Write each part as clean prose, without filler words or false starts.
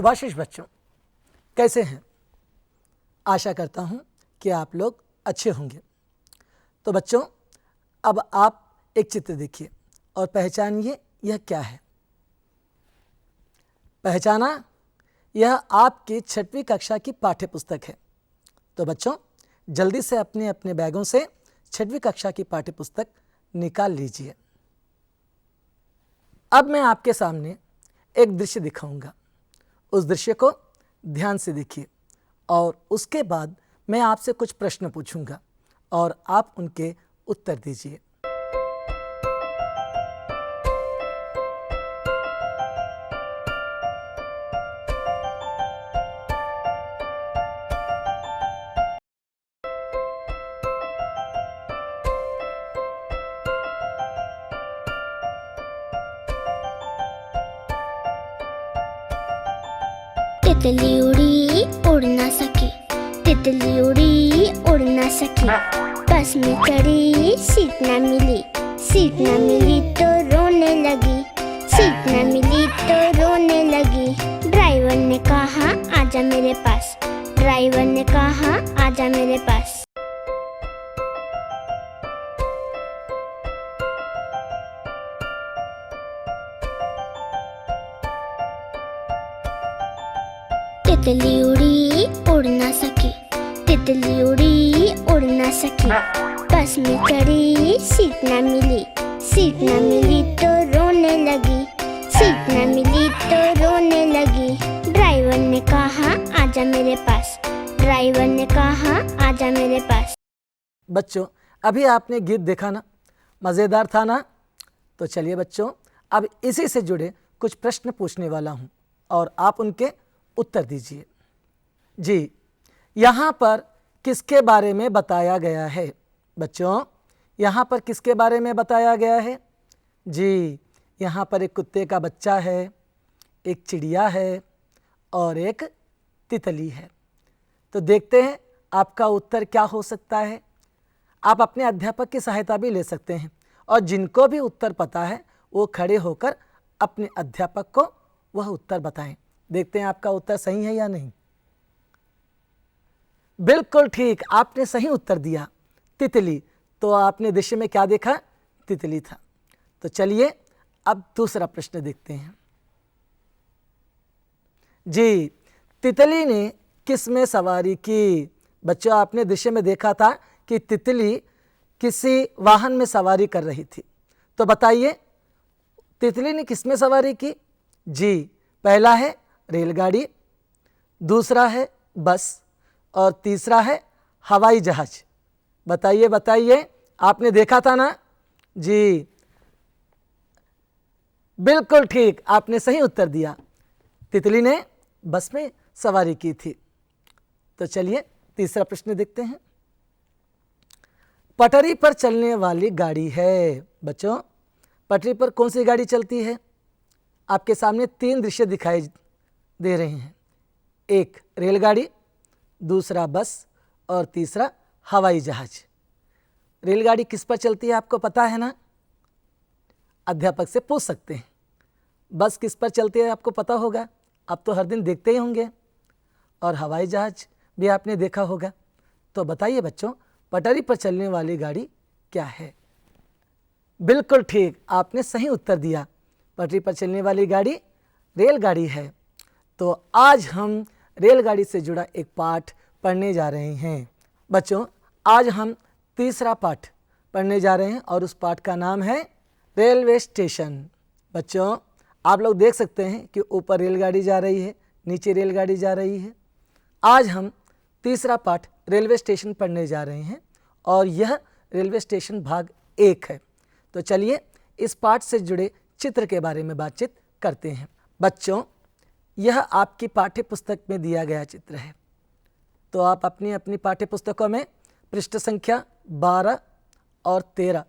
शुभाशीष बच्चों, कैसे हैं? आशा करता हूं कि आप लोग अच्छे होंगे। तो बच्चों, अब आप एक चित्र देखिए और पहचानिए यह क्या है। पहचाना? यह आपकी 6वीं कक्षा की पाठ्य पुस्तक है। तो बच्चों, जल्दी से अपने अपने बैगों से 6वीं कक्षा की पाठ्य पुस्तक निकाल लीजिए। अब मैं आपके सामने एक दृश्य दिखाऊंगा। उस दृश्य को ध्यान से देखिए और उसके बाद मैं आपसे कुछ प्रश्न पूछूंगा और आप उनके उत्तर दीजिए। तितली उड़ी उड़ ना सकी, तितली उड़ी उड़ ना सकी। बस में चढ़ी सीट ना मिली, सीट ना मिली तो रोने लगी, सीट ना मिली तो रोने लगी। ड्राइवर ने कहा आजा मेरे पास, ड्राइवर ने कहा आजा मेरे पास। तितली उड़ी उड़ ना सकी, तितली उड़ी उड़ ना सकी। बस में चढ़ी सीट ना मिली, सीट ना मिली तो रोने लगी, सीट ना मिली तो रोने लगी। ड्राइवर ने कहा आजा मेरे पास, ड्राइवर ने कहा आजा मेरे पास। बच्चों, अभी आपने गीत देखा ना, मज़ेदार था ना? तो चलिए बच्चों, अब इसी से जुड़े कुछ प्रश्न पूछने वाला हूं और आप उनके उत्तर दीजिए। जी, यहाँ पर किसके बारे में बताया गया है? बच्चों, यहाँ पर किसके बारे में बताया गया है? जी, यहाँ पर एक कुत्ते का बच्चा है, एक चिड़िया है और एक तितली है। तो देखते हैं आपका उत्तर क्या हो सकता है। आप अपने अध्यापक की सहायता भी ले सकते हैं और जिनको भी उत्तर पता है वो खड़े होकर अपने अध्यापक को वह उत्तर बताएं। देखते हैं आपका उत्तर सही है या नहीं। बिल्कुल ठीक, आपने सही उत्तर दिया, तितली। तो आपने दृश्य में क्या देखा? तितली था। तो चलिए अब दूसरा प्रश्न देखते हैं। जी, तितली ने किस में सवारी की? बच्चों, आपने दृश्य में देखा था कि तितली किसी वाहन में सवारी कर रही थी। तो बताइए तितली ने किस में सवारी की? जी, पहला है रेलगाड़ी, दूसरा है बस और तीसरा है हवाई जहाज। बताइए बताइए, आपने देखा था ना? जी, बिल्कुल ठीक, आपने सही उत्तर दिया, तितली ने बस में सवारी की थी। तो चलिए तीसरा प्रश्न देखते हैं। पटरी पर चलने वाली गाड़ी है। बच्चों, पटरी पर कौन सी गाड़ी चलती है? आपके सामने 3 दृश्य दिखाई दे रहे हैं। एक रेलगाड़ी, दूसरा बस और तीसरा हवाई जहाज। रेलगाड़ी किस पर चलती है आपको पता है ना? अध्यापक से पूछ सकते हैं। बस किस पर चलती है आपको पता होगा, आप तो हर दिन देखते ही होंगे। और हवाई जहाज भी आपने देखा होगा। तो बताइए बच्चों, पटरी पर चलने वाली गाड़ी क्या है? बिल्कुल ठीक, आपने सही उत्तर दिया, पटरी पर चलने वाली गाड़ी रेलगाड़ी है। तो आज हम रेलगाड़ी से जुड़ा एक पाठ पढ़ने जा रहे हैं। बच्चों, आज हम तीसरा पाठ पढ़ने जा रहे हैं और उस पाठ का नाम है रेलवे स्टेशन। बच्चों, आप लोग देख सकते हैं कि ऊपर रेलगाड़ी जा रही है, नीचे रेलगाड़ी जा रही है। आज हम तीसरा पाठ रेलवे स्टेशन पढ़ने जा रहे हैं और यह रेलवे स्टेशन भाग 1 है। तो चलिए इस पाठ से जुड़े चित्र के बारे में बातचीत करते हैं। बच्चों, यह आपकी पाठ्य पुस्तक में दिया गया चित्र है। तो आप अपनी अपनी पाठ्य पुस्तकों में पृष्ठ संख्या 12 और 13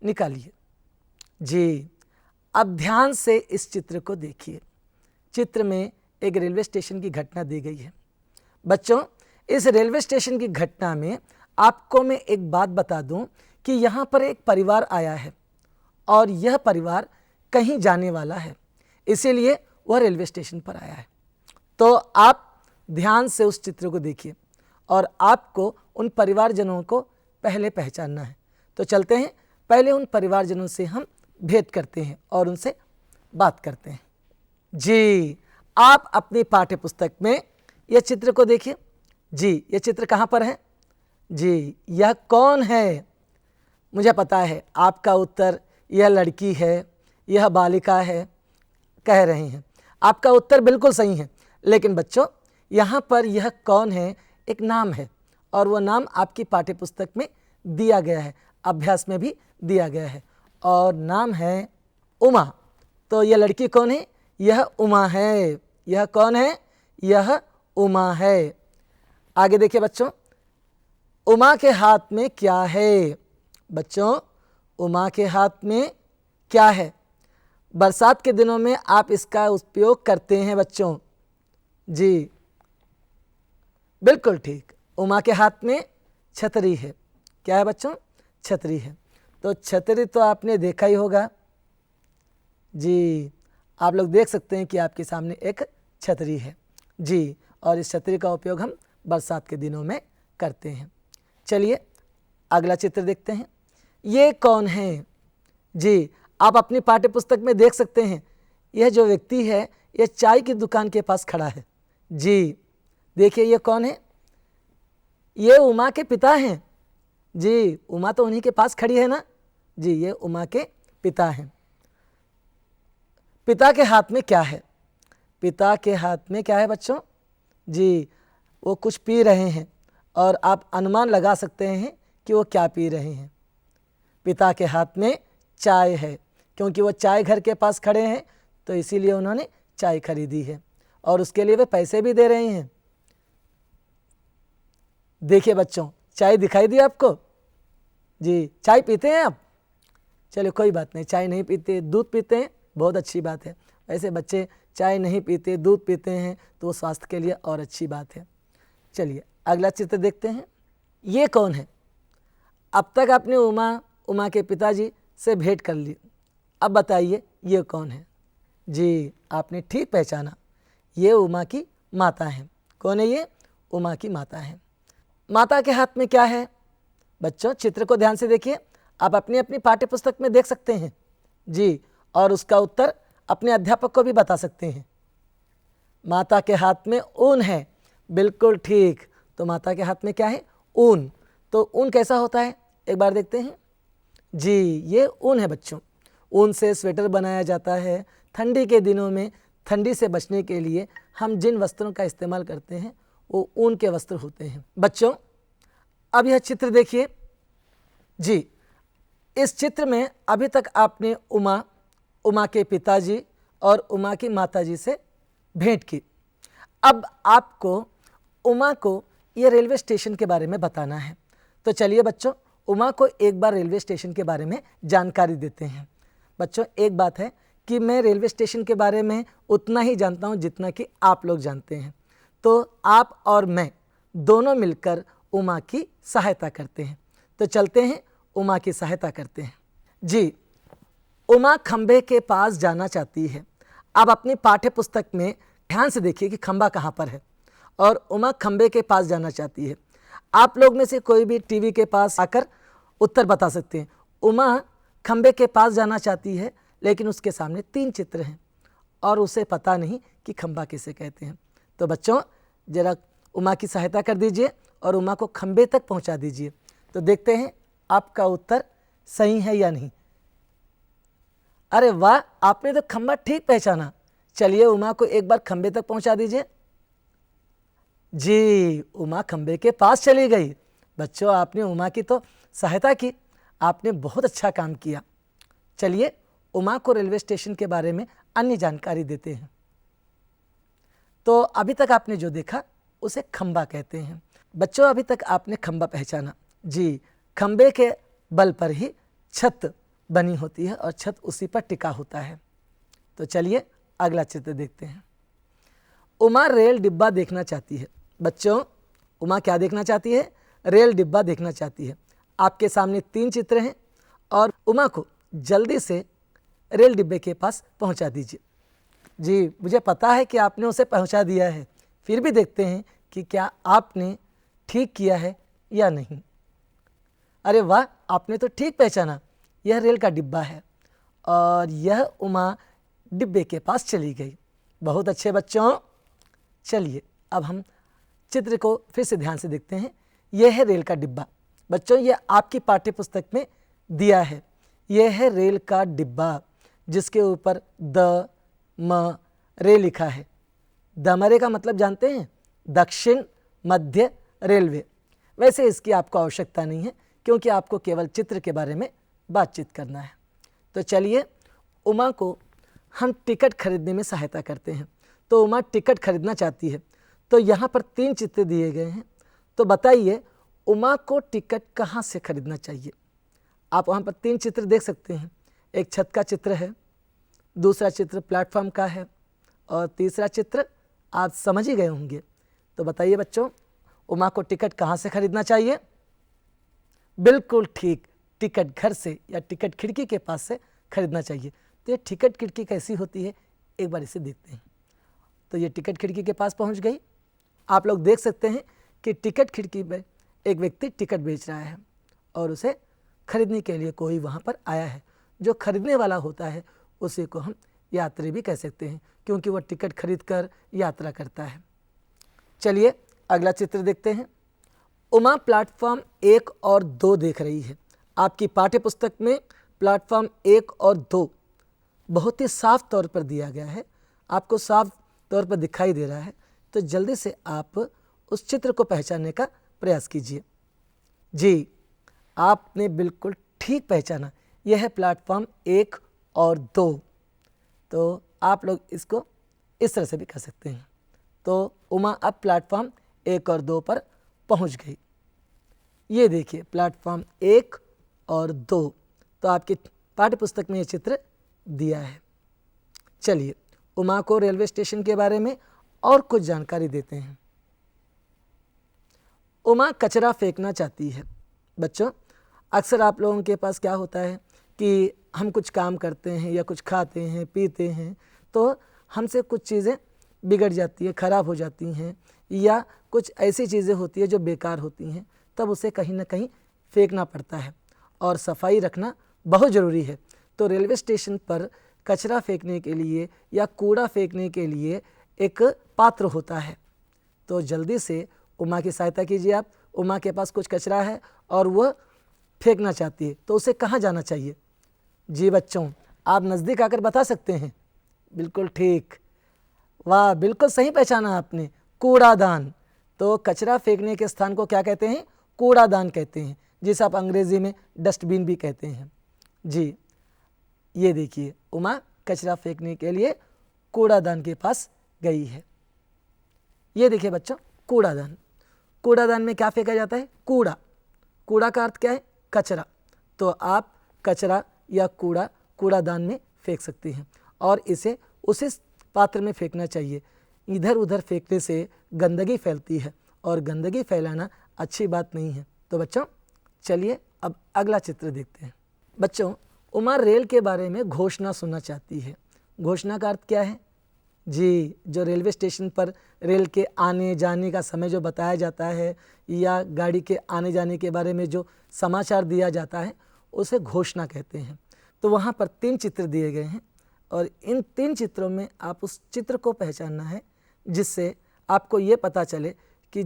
निकालिए। जी, अब ध्यान से इस चित्र को देखिए। चित्र में एक रेलवे स्टेशन की घटना दी गई है। बच्चों, इस रेलवे स्टेशन की घटना में आपको मैं एक बात बता दूं कि यहाँ पर एक परिवार आया है और यह परिवार कहीं जाने वाला है, इसीलिए वह रेलवे स्टेशन पर आया है। तो आप ध्यान से उस चित्र को देखिए और आपको उन परिवारजनों को पहले पहचानना है। तो चलते हैं, पहले उन परिवारजनों से हम भेंट करते हैं और उनसे बात करते हैं। जी, आप अपनी पाठ्य पुस्तक में यह चित्र को देखिए। जी, यह चित्र कहाँ पर है? जी, यह कौन है? मुझे पता है आपका उत्तर यह लड़की है, यह बालिका है कह रहे हैं। आपका उत्तर बिल्कुल सही है, लेकिन बच्चों यहाँ पर यह कौन है एक नाम है और वह नाम आपकी पाठ्यपुस्तक में दिया गया है, अभ्यास में भी दिया गया है और नाम है उमा। तो यह लड़की कौन है? यह उमा है। यह कौन है? यह उमा है। आगे देखिए बच्चों, उमा के हाथ में क्या है? बच्चों, उमा के हाथ में क्या है? बरसात के दिनों में आप इसका उपयोग करते हैं बच्चों। जी, बिल्कुल ठीक। उमा के हाथ में छतरी है। क्या है बच्चों? छतरी है। तो छतरी तो आपने देखा ही होगा। जी, आप लोग देख सकते हैं कि आपके सामने एक छतरी है। जी, और इस छतरी का उपयोग हम बरसात के दिनों में करते हैं। चलिए अगला चित्र देखते हैं। ये कौन है? जी, आप अपनी पाठ्य पुस्तक में देख सकते हैं, यह जो व्यक्ति है यह चाय की दुकान के पास खड़ा है। जी, देखिए ये कौन है? ये उमा के पिता हैं। जी, उमा तो उन्हीं के पास खड़ी है ना। जी, ये उमा के पिता हैं। पिता के हाथ में क्या है? पिता के हाथ में क्या है बच्चों? जी, वो कुछ पी रहे हैं और आप अनुमान लगा सकते हैं कि वो क्या पी रहे हैं। पिता के हाथ में चाय है, क्योंकि वो चाय घर के पास खड़े हैं तो इसीलिए उन्होंने चाय खरीदी है और उसके लिए वे पैसे भी दे रहे हैं। देखिए बच्चों, चाय दिखाई दी आपको? जी, चाय पीते हैं आप? चलिए कोई बात नहीं, चाय नहीं पीते, दूध पीते हैं, बहुत अच्छी बात है। वैसे बच्चे चाय नहीं पीते, दूध पीते हैं तो वो स्वास्थ्य के लिए और अच्छी बात है। चलिए अगला चित्र देखते हैं। ये कौन है? अब तक आपने उमा के पिताजी से भेंट कर ली। अब बताइए ये कौन है? जी, आपने ठीक पहचाना, ये उमा की माता हैं। कौन है ये? उमा की माता है। माता के हाथ में क्या है? बच्चों चित्र को ध्यान से देखिए, आप अपनी अपनी पाठ्य पुस्तक में देख सकते हैं। जी, और उसका उत्तर अपने अध्यापक को भी बता सकते हैं। माता के हाथ में ऊन है। बिल्कुल ठीक। तो माता के हाथ में क्या है? ऊन। तो ऊन कैसा होता है एक बार देखते हैं। जी, ये ऊन है बच्चों। ऊन से स्वेटर बनाया जाता है। ठंडी के दिनों में ठंडी से बचने के लिए हम जिन वस्त्रों का इस्तेमाल करते हैं वो ऊन के वस्त्र होते हैं। बच्चों अब यह चित्र देखिए। जी, इस चित्र में अभी तक आपने उमा के पिताजी और उमा की माताजी से भेंट की। अब आपको उमा को ये रेलवे स्टेशन के बारे में बताना है। तो चलिए बच्चों, उमा को एक बार रेलवे स्टेशन के बारे में जानकारी देते हैं। बच्चों एक बात है कि मैं रेलवे स्टेशन के बारे में उतना ही जानता हूँ जितना कि आप लोग जानते हैं। तो आप और मैं दोनों मिलकर उमा की सहायता करते हैं। तो चलते हैं उमा की सहायता करते हैं। जी, उमा खंबे के पास जाना चाहती है। आप अपनी पाठ्य पुस्तक में ध्यान से देखिए कि खंबा कहाँ पर है और उमा खंबे के पास जाना चाहती है। आप लोग में से कोई भी टीवी के पास आकर उत्तर बता सकते हैं। उमा खंबे के पास जाना चाहती है, लेकिन उसके सामने 3 चित्र हैं और उसे पता नहीं कि खंबा किसे कहते हैं। तो बच्चों जरा उमा की सहायता कर दीजिए और उमा को खंबे तक पहुंचा दीजिए। तो देखते हैं आपका उत्तर सही है या नहीं। अरे वाह, आपने तो खंबा ठीक पहचाना। चलिए उमा को एक बार खंबे तक पहुंचा दीजिए। जी, उमा खंबे के पास चली गई। बच्चों आपने उमा की तो सहायता की, आपने बहुत अच्छा काम किया। चलिए उमा को रेलवे स्टेशन के बारे में अन्य जानकारी देते हैं। तो अभी तक आपने जो देखा उसे खंबा कहते हैं। बच्चों अभी तक आपने खंबा पहचाना। जी, खंबे के बल पर ही छत बनी होती है और छत उसी पर टिका होता है। तो चलिए अगला चित्र देखते हैं। उमा रेल डिब्बा देखना चाहती है। बच्चों उमा क्या देखना चाहती है? रेल डिब्बा देखना चाहती है। आपके सामने 3 चित्र हैं और उमा को जल्दी से रेल डिब्बे के पास पहुंचा दीजिए। जी, मुझे पता है कि आपने उसे पहुंचा दिया है, फिर भी देखते हैं कि क्या आपने ठीक किया है या नहीं। अरे वाह, आपने तो ठीक पहचाना, यह रेल का डिब्बा है और यह उमा डिब्बे के पास चली गई। बहुत अच्छे बच्चों। चलिए अब हम चित्र को फिर से ध्यान से देखते हैं। यह है रेल का डिब्बा। बच्चों, यह आपकी पाठ्य पुस्तक में दिया है। यह है रेल का डिब्बा जिसके ऊपर द म रे लिखा है। दमरे का मतलब जानते हैं? दक्षिण मध्य रेलवे। वैसे इसकी आपको आवश्यकता नहीं है क्योंकि आपको केवल चित्र के बारे में बातचीत करना है। तो चलिए, उमा को हम टिकट खरीदने में सहायता करते हैं। तो उमा टिकट खरीदना चाहती है। तो यहाँ पर 3 चित्र दिए गए हैं। तो बताइए उमा को टिकट कहाँ से खरीदना चाहिए? आप वहाँ पर 3 चित्र देख सकते हैं। एक छत का चित्र है, दूसरा चित्र प्लेटफॉर्म का है और तीसरा चित्र आप समझ ही गए होंगे। तो बताइए बच्चों, उमा को टिकट कहाँ से खरीदना चाहिए? बिल्कुल ठीक, टिकट घर से या टिकट खिड़की के पास से खरीदना चाहिए। तो ये टिकट खिड़की कैसी होती है, एक बार इसे देखते हैं। तो ये टिकट खिड़की के पास पहुंच गई। आप लोग देख सकते हैं कि टिकट खिड़की में एक व्यक्ति टिकट बेच रहा है और उसे खरीदने के लिए कोई वहाँ पर आया है। जो खरीदने वाला होता है उसी को हम यात्री भी कह सकते हैं क्योंकि वह टिकट खरीद कर यात्रा करता है। चलिए अगला चित्र देखते हैं। उमा प्लेटफॉर्म 1 और 2 देख रही है। आपकी पाठ्य पुस्तक में प्लेटफॉर्म 1 और 2 बहुत ही साफ तौर पर दिया गया है, आपको साफ तौर पर दिखाई दे रहा है। तो जल्दी से आप उस चित्र को पहचानने का प्रयास कीजिए। जी, आपने बिल्कुल ठीक पहचाना, यह है प्लेटफॉर्म 1 और 2। तो आप लोग इसको इस तरह से भी कर सकते हैं। तो उमा अब प्लेटफॉर्म 1 और 2 पर पहुंच गई। ये देखिए प्लेटफॉर्म 1 और 2। तो आपकी पाठ्य पुस्तक में ये चित्र दिया है। चलिए उमा को रेलवे स्टेशन के बारे में और कुछ जानकारी देते हैं। उमा कचरा फेंकना चाहती है। बच्चों, अक्सर आप लोगों के पास क्या होता है कि हम कुछ काम करते हैं या कुछ खाते हैं पीते हैं तो हमसे कुछ चीज़ें बिगड़ जाती हैं, ख़राब हो जाती हैं या कुछ ऐसी चीज़ें होती हैं जो बेकार होती हैं, तब उसे कहीं ना कहीं फेंकना पड़ता है और सफाई रखना बहुत ज़रूरी है। तो रेलवे स्टेशन पर कचरा फेंकने के लिए या कूड़ा फेंकने के लिए एक पात्र होता है। तो जल्दी से उमा की सहायता कीजिए आप। उमा के पास कुछ कचरा है और वह फेंकना चाहती है, तो उसे कहाँ जाना चाहिए? जी बच्चों, आप नज़दीक आकर बता सकते हैं। बिल्कुल ठीक, वाह, बिल्कुल सही पहचाना आपने, कूड़ादान। तो कचरा फेंकने के स्थान को क्या कहते हैं? कूड़ादान कहते हैं, जिसे आप अंग्रेज़ी में डस्टबिन भी कहते हैं। जी, ये देखिए उमा कचरा फेंकने के लिए कूड़ादान के पास गई है। ये देखिए बच्चों, कूड़ादान। कूड़ादान में क्या फेंका जाता है? कूड़ा। कूड़ा का अर्थ क्या है? कचरा। तो आप कचरा या कूड़ा कूड़ादान में फेंक सकते हैं और इसे उसी पात्र में फेंकना चाहिए। इधर उधर फेंकने से गंदगी फैलती है और गंदगी फैलाना अच्छी बात नहीं है। तो बच्चों चलिए अब अगला चित्र देखते हैं। बच्चों, उमा रेल के बारे में घोषणा सुनना चाहती है। घोषणा का अर्थ क्या है? जी, जो रेलवे स्टेशन पर रेल के आने जाने का समय जो बताया जाता है या गाड़ी के आने जाने के बारे में जो समाचार दिया जाता है उसे घोषणा कहते हैं। तो वहाँ पर 3 चित्र दिए गए हैं और इन 3 चित्रों में आप उस चित्र को पहचानना है जिससे आपको ये पता चले कि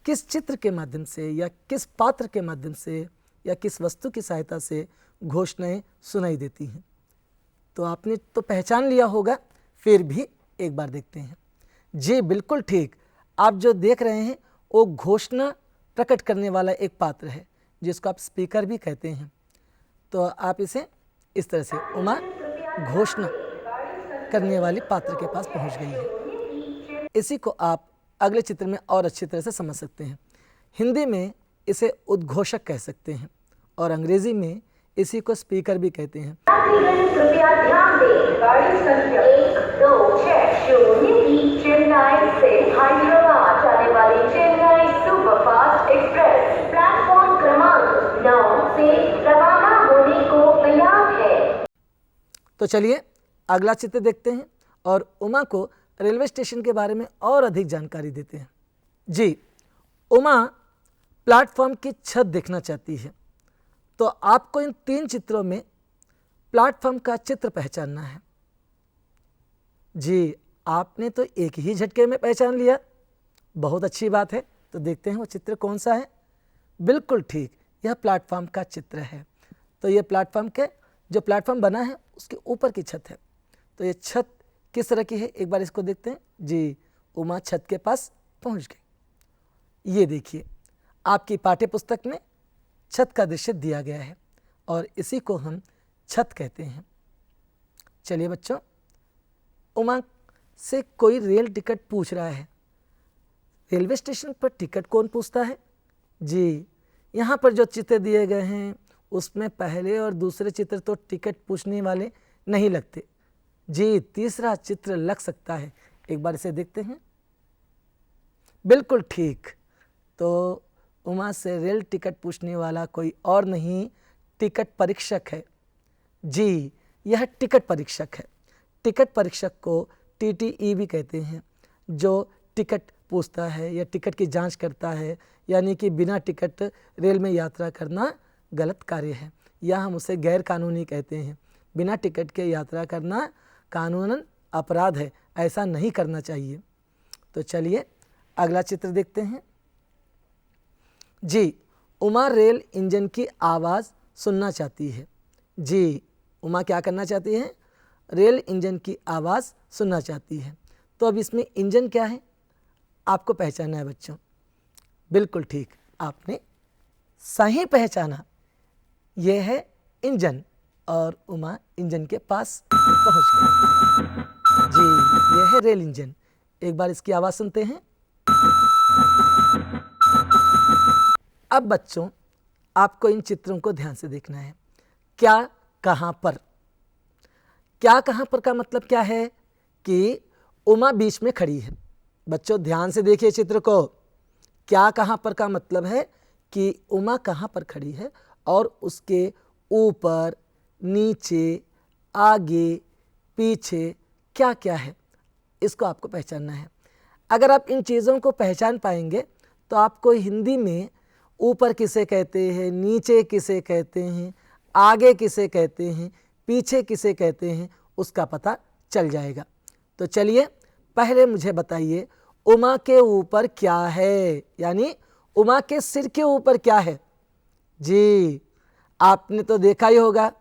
किस चित्र के माध्यम से या किस पात्र के माध्यम से या किस वस्तु की सहायता से घोषणाएं सुनाई देती हैं। तो आपने तो पहचान लिया होगा, फिर भी एक बार देखते हैं। जी बिल्कुल ठीक, आप जो देख रहे हैं वो घोषणा प्रकट करने वाला एक पात्र है जिसको आप स्पीकर भी कहते हैं। तो आप इसे इस तरह से, उमा घोषणा करने वाले पात्र के पास पहुंच गई है। इसी को आप अगले चित्र में और अच्छी तरह से समझ सकते हैं। हिंदी में इसे उद्घोषक कह सकते हैं और अंग्रेजी में इसी को स्पीकर भी कहते हैं। कृपया ध्यान दें, गाड़ी संख्या 1260 चेन्नई से हैदराबाद जाने वाली चेन्नई सुपरफास्ट एक्सप्रेस प्लेटफॉर्म क्रमांक 9 से रवाना होने को तैयार है। तो चलिए अगला चित्र देखते हैं और उमा को रेलवे स्टेशन के बारे में और अधिक जानकारी देते हैं। जी, उमा प्लेटफॉर्म की छत देखना चाहती है, तो आपको इन 3 चित्रों में प्लेटफॉर्म का चित्र पहचानना है। जी, आपने तो एक ही झटके में पहचान लिया, बहुत अच्छी बात है। तो देखते हैं वो चित्र कौन सा है। बिल्कुल ठीक, यह प्लेटफॉर्म का चित्र है। तो ये प्लेटफॉर्म के जो प्लेटफॉर्म बना है उसके ऊपर की छत है। तो ये छत किस तरह की है, एक बार इसको देखते हैं। जी, उमा छत के पास पहुंच गई। ये देखिए, आपकी पाठ्य पुस्तक में छत का दृश्य दिया गया है और इसी को हम छत कहते हैं। चलिए बच्चों, उमा से कोई रेल टिकट पूछ रहा है। रेलवे स्टेशन पर टिकट कौन पूछता है? जी, यहाँ पर जो चित्र दिए गए हैं उसमें पहले और दूसरे चित्र तो टिकट पूछने वाले नहीं लगते। जी, तीसरा चित्र लग सकता है, एक बार इसे देखते हैं। बिल्कुल ठीक, तो उमा से रेल टिकट पूछने वाला कोई और नहीं, टिकट परीक्षक है। जी, यह टिकट परीक्षक है। टिकट परीक्षक को TTE भी कहते हैं, जो टिकट पूछता है या टिकट की जांच करता है, यानी कि बिना टिकट रेल में यात्रा करना गलत कार्य है, या हम उसे गैर कानूनी कहते हैं। बिना टिकट के यात्रा करना कानूनन अपराध है, ऐसा नहीं करना चाहिए। तो चलिए अगला चित्र देखते हैं। जी, उमा रेल इंजन की आवाज़ सुनना चाहती है। जी, उमा क्या करना चाहती है? रेल इंजन की आवाज़ सुनना चाहती है। तो अब इसमें इंजन क्या है आपको पहचानना है बच्चों। बिल्कुल ठीक, आपने सही पहचाना, यह है इंजन और उमा इंजन के पास पहुंच गई। जी, यह है रेल इंजन। एक बार इसकी आवाज़ सुनते हैं। अब बच्चों, आपको इन चित्रों को ध्यान से देखना है। क्या कहाँ पर, क्या कहाँ पर का मतलब क्या है कि उमा बीच में खड़ी है। बच्चों ध्यान से देखिए चित्र को। क्या कहाँ पर का मतलब है कि उमा कहाँ पर खड़ी है और उसके ऊपर, नीचे, आगे, पीछे क्या क्या है, इसको आपको पहचानना है। अगर आप इन चीज़ों को पहचान पाएंगे तो आपको हिंदी में ऊपर किसे कहते हैं, नीचे किसे कहते हैं, आगे किसे कहते हैं, पीछे किसे कहते हैं, उसका पता चल जाएगा। तो चलिए पहले मुझे बताइए, उमा के ऊपर क्या है, यानी उमा के सिर के ऊपर क्या है? जी, आपने तो देखा ही होगा,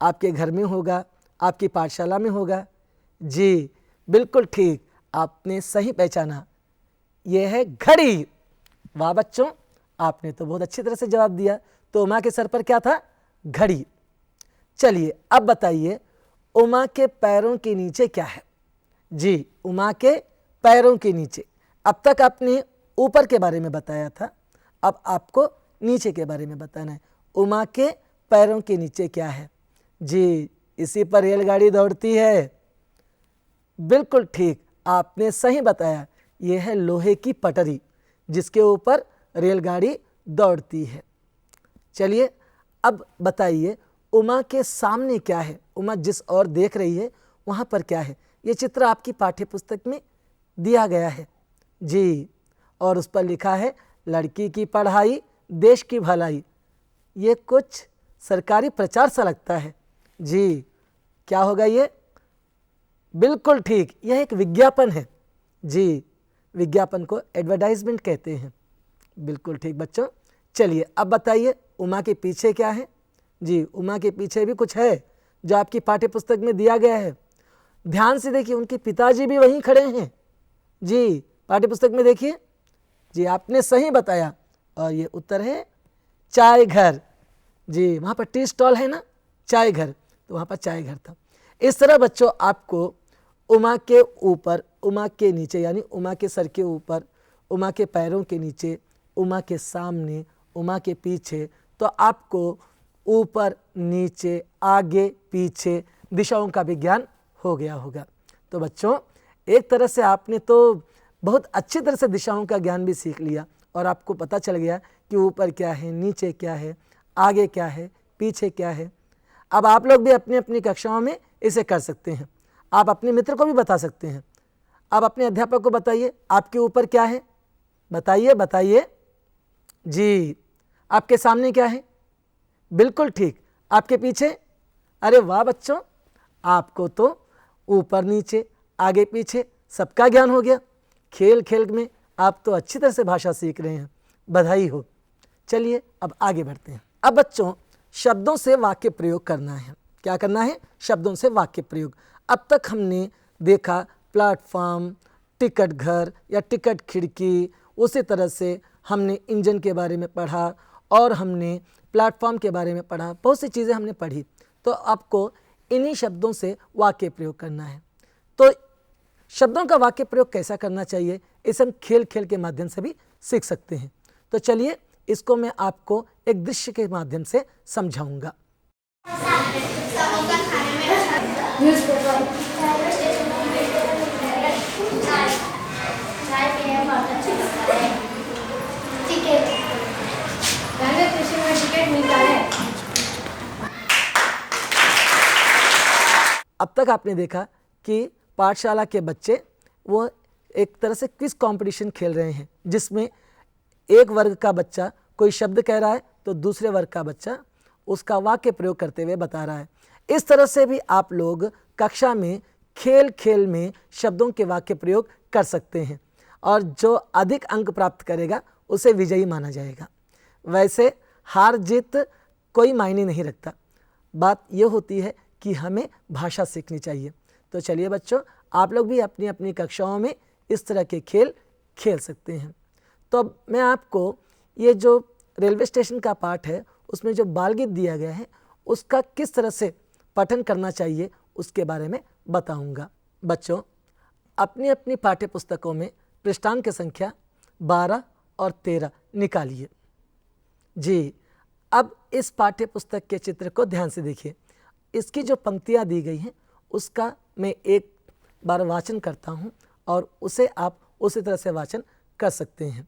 आपके घर में होगा, आपकी पाठशाला में होगा। जी, बिल्कुल ठीक, आपने सही पहचाना, यह है घड़ी। वाह बच्चों, आपने तो बहुत अच्छी तरह से जवाब दिया। तो उमा के सर पर क्या था? घड़ी। चलिए अब बताइए, उमा के पैरों के नीचे क्या है? जी, उमा के पैरों के नीचे। अब तक आपने ऊपर के बारे में बताया था, अब आपको नीचे के बारे में बताना है। उमा के पैरों के नीचे क्या है? जी, इसी पर रेलगाड़ी दौड़ती है। बिल्कुल ठीक, आपने सही बताया, यह है लोहे की पटरी जिसके ऊपर रेलगाड़ी दौड़ती है। चलिए अब बताइए, उमा के सामने क्या है? उमा जिस ओर देख रही है वहाँ पर क्या है? ये चित्र आपकी पाठ्य पुस्तक में दिया गया है। जी, और उस पर लिखा है लड़की की पढ़ाई देश की भलाई। ये कुछ सरकारी प्रचार सा लगता है। जी, क्या होगा ये? बिल्कुल ठीक, यह एक विज्ञापन है। जी, विज्ञापन को एडवर्टाइजमेंट कहते हैं। बिल्कुल ठीक बच्चों। चलिए अब बताइए, उमा के पीछे क्या है? जी, उमा के पीछे भी कुछ है जो आपकी पाठ्य पुस्तक में दिया गया है। ध्यान से देखिए, उनके पिताजी भी वहीं खड़े हैं। जी, पाठ्य पुस्तक में देखिए। जी, आपने सही बताया और ये उत्तर है चाय घर। जी, वहाँ पर टी स्टॉल है ना, चाय घर, तो वहाँ पर चाय घर था। इस तरह बच्चों आपको उमा के ऊपर, उमा के नीचे, यानी उमा के सर के ऊपर, उमा के पैरों के नीचे, उमा के सामने, उमा के पीछे, तो आपको ऊपर, नीचे, आगे, पीछे दिशाओं का भी ज्ञान हो गया होगा। तो बच्चों एक तरह से आपने तो बहुत अच्छी तरह से दिशाओं का ज्ञान भी सीख लिया और आपको पता चल गया कि ऊपर क्या है, नीचे क्या है, आगे क्या है, पीछे क्या है। अब आप लोग भी अपनी अपनी कक्षाओं में इसे कर सकते हैं। आप अपने मित्र को भी बता सकते हैं। आप अपने अध्यापक को बताइए आपके ऊपर क्या है, बताइए बताइए। जी, आपके सामने क्या है? बिल्कुल ठीक, आपके पीछे। अरे वाह बच्चों, आपको तो ऊपर नीचे आगे पीछे सबका ज्ञान हो गया। खेल खेल में आप तो अच्छी तरह से भाषा सीख रहे हैं, बधाई हो। चलिए अब आगे बढ़ते हैं। अब बच्चों शब्दों से वाक्य प्रयोग करना है। क्या करना है? शब्दों से वाक्य प्रयोग। अब तक हमने देखा प्लेटफॉर्म, टिकट घर या टिकट खिड़की, उसी तरह से हमने इंजन के बारे में पढ़ा और हमने प्लेटफॉर्म के बारे में पढ़ा, बहुत सी चीज़ें हमने पढ़ी। तो आपको इन्हीं शब्दों से वाक्य प्रयोग करना है। तो शब्दों का वाक्य प्रयोग कैसा करना चाहिए, इसे हम खेल खेल के माध्यम से भी सीख सकते हैं। तो चलिए इसको मैं आपको एक दृश्य के माध्यम से समझाऊंगा। अब तक आपने देखा कि पाठशाला के बच्चे वो एक तरह से क्विज कंपटीशन खेल रहे हैं, जिसमें एक वर्ग का बच्चा कोई शब्द कह रहा है तो दूसरे वर्ग का बच्चा उसका वाक्य प्रयोग करते हुए बता रहा है। इस तरह से भी आप लोग कक्षा में खेल खेल में शब्दों के वाक्य प्रयोग कर सकते हैं और जो अधिक अंक प्राप्त करेगा उसे विजयी माना जाएगा। वैसे हार जीत कोई मायने नहीं रखता, बात यह होती है कि हमें भाषा सीखनी चाहिए। तो चलिए बच्चों, आप लोग भी अपनी अपनी कक्षाओं में इस तरह के खेल खेल सकते हैं। तो अब मैं आपको ये जो रेलवे स्टेशन का पाठ है उसमें जो बाल गीत दिया गया है उसका किस तरह से पठन करना चाहिए उसके बारे में बताऊंगा। बच्चों अपनी अपनी पाठ्य पुस्तकों में पृष्ठांक की संख्या 12 और 13 निकालिए। जी, अब इस पाठ्य पुस्तक के चित्र को ध्यान से देखिए। इसकी जो पंक्तियाँ दी गई हैं उसका मैं एक बार वाचन करता हूँ और उसे आप उसी तरह से वाचन कर सकते हैं।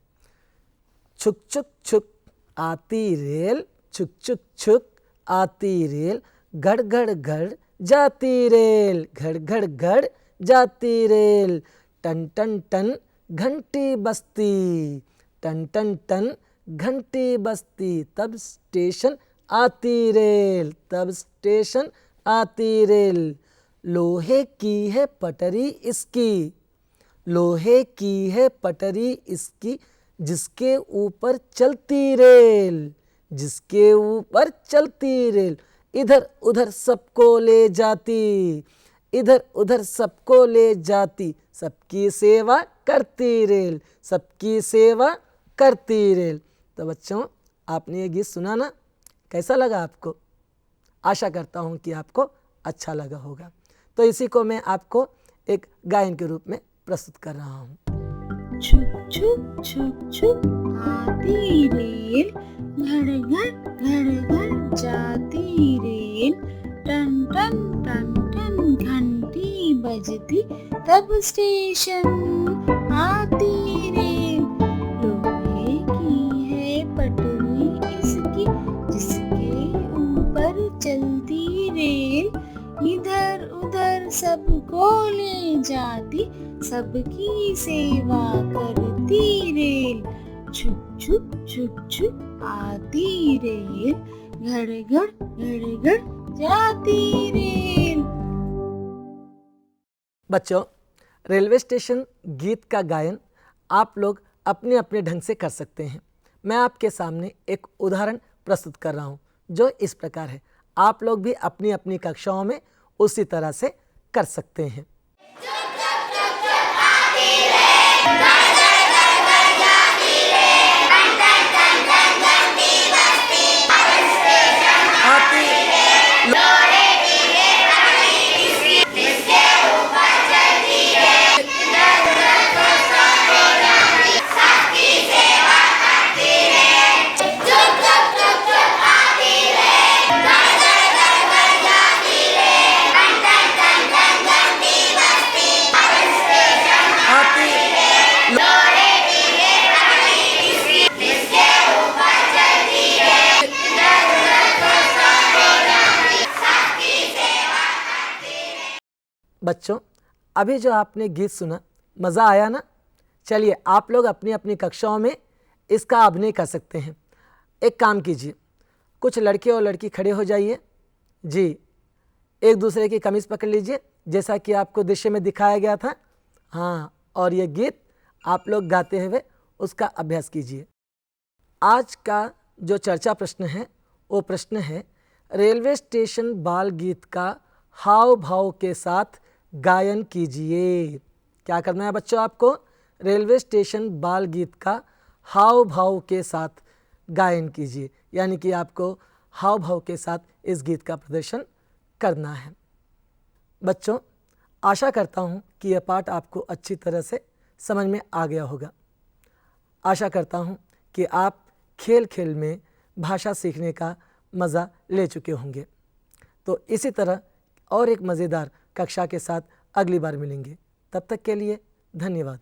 छुक छुक छुक आती रेल, छुक छुक छुक आती रेल, घड़ घड़ घड़ जाती रेल, घड़ घड़ घड़ जाती रेल, टन टन टन घंटी बजती, टन टन टन घंटी बजती, तब स्टेशन आती रेल, तब स्टेशन आती रेल, लोहे की है पटरी इसकी, लोहे की है पटरी इसकी, जिसके ऊपर चलती रेल, जिसके ऊपर चलती रेल, इधर उधर सबको ले जाती, इधर उधर सबको ले जाती, सबकी सेवा करती रेल, सबकी सेवा करती रेल। तो बच्चों आपने ये गीत सुना ना, कैसा लगा आपको? आशा करता हूँ कि आपको अच्छा लगा होगा। तो इसी को मैं आपको एक गायन के रूप में प्रस्तुत कर रहा हूँ। छुक छुक छुक छुक आती रेल, घड़ घड़ घड़ घड़ जाती रेल, टन टन टन टन घंटी बजती, तब स्टेशन आती रेल, लोहे की है पटरी इसकी, जिसके ऊपर चलती रेल, इधर उधर सबको ले जाती, सबकी सेवा करती रेल, छुक छुक छुक छुक आती रेल, घड़ घड़ घड़ जाती रेल। बच्चों रेलवे स्टेशन गीत का गायन आप लोग अपने अपने ढंग से कर सकते हैं। मैं आपके सामने एक उदाहरण प्रस्तुत कर रहा हूँ जो इस प्रकार है। आप लोग भी अपनी अपनी कक्षाओं में उसी तरह से कर सकते हैं। बच्चों, अभी जो आपने गीत सुना, मज़ा आया ना? चलिए, आप लोग अपनी अपनी कक्षाओं में इसका अभिनय कर सकते हैं। एक काम कीजिए, कुछ लड़के और लड़की खड़े हो जाइए जी, एक दूसरे की कमीज़ पकड़ लीजिए जैसा कि आपको दृश्य में दिखाया गया था। हाँ, और ये गीत आप लोग गाते हुए उसका अभ्यास कीजिए। आज का जो चर्चा प्रश्न है वो प्रश्न है, रेलवे स्टेशन बाल गीत का हाव भाव के साथ गायन कीजिए। क्या करना है बच्चों आपको? रेलवे स्टेशन बाल गीत का हाव भाव के साथ गायन कीजिए, यानी कि आपको हाव भाव के साथ इस गीत का प्रदर्शन करना है। बच्चों, आशा करता हूँ कि यह पाठ आपको अच्छी तरह से समझ में आ गया होगा। आशा करता हूँ कि आप खेल खेल में भाषा सीखने का मज़ा ले चुके होंगे। तो इसी तरह और एक मज़ेदार कक्षा के साथ अगली बार मिलेंगे। तब तक के लिए धन्यवाद।